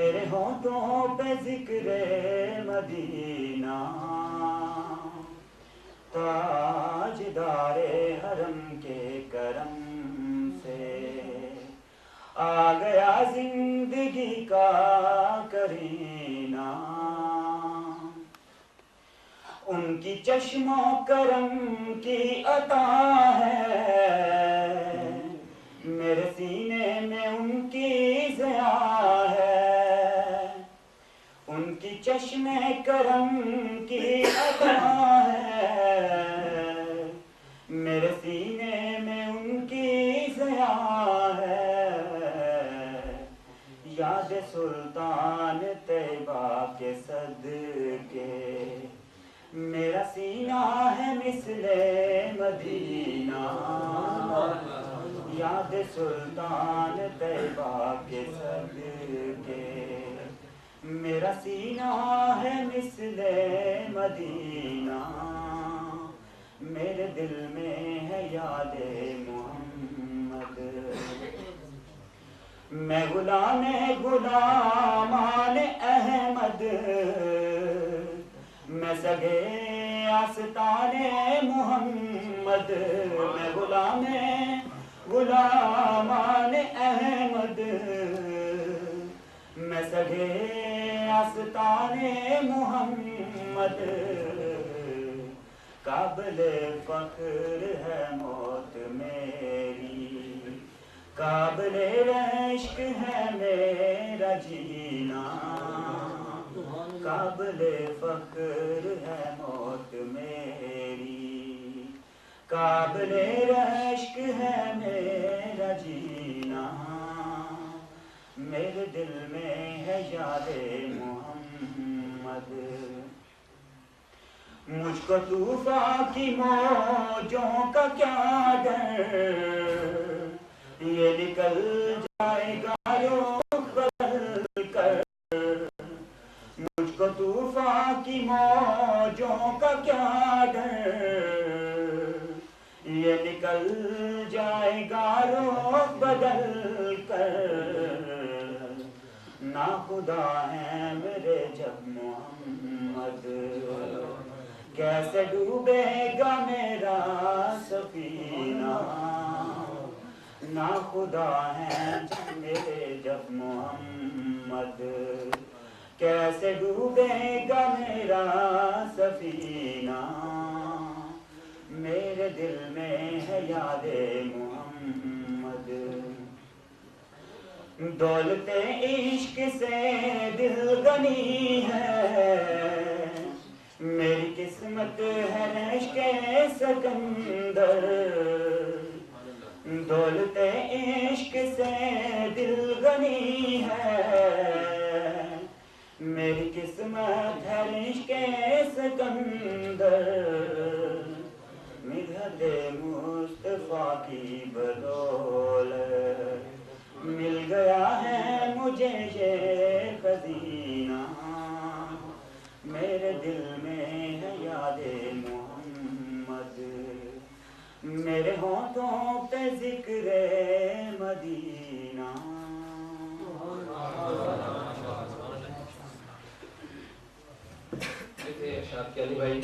मेरे होठों पे जिक्र मदीना, ताजदारे हरम के करम से आ गया जिंदगी का करीना। उनकी चश्मो करम की अता है, मेरे सीने में उनकी ज़िया है। उनकी चश्मे करम की अता है, मेरे सीने में उनकी ज़िया है। याद सुल्तान तैयबा के सदके मेरा सीना है मिसले मदीना। याद सुल्तान तैयबा के सदके मेरा सीना है मिसले मदीना। मेरे दिल में है यादे मोहम्मद, मैं गुलामे गुलामाने अहमद। मैं सगे आस्ताने मोहम्मद, मैं गुलामे गुलामाने अहमद। मैं सगे आस्ताने मोहम्मद। काबिले फख्र है मौत मेरी, काबिले रश्क है मेरा जीना। काबिले फख्र है मौत मेरी, काबिले रश्क है मेरा जीना। मेरे दिल में है यादे मोहम्मद। मुझको तूफान की मौजों का क्या डर, ये निकल जाएगा रुख बदल कर। मुझको तूफान की मौजों का क्या डर, ये निकल जाएगा रुख बदल कर। ना खुदा है मेरे जब मोहम्मद, कैसे डूबेगा मेरा सफीना। ना खुदा है मेरे जब मोहम्मद, कैसे डूबेगा मेरा सफीना। मेरे दिल में है यादे मोहम्मद। दौलते इश्क से दिल गनी है, मेरी किस्मत है रश्के सिकंदर। दौलते इश्क से दिल गनी है, मेरी किस्मत है रश्के सिकंदर। मिलते मुस्तफा की बदौलत मिल गया है मुझे ये खजीना। मेरे दिल में है यादे मोहम्मद, मेरे होठों पे जिक्र मदीना। शाद के अली भाई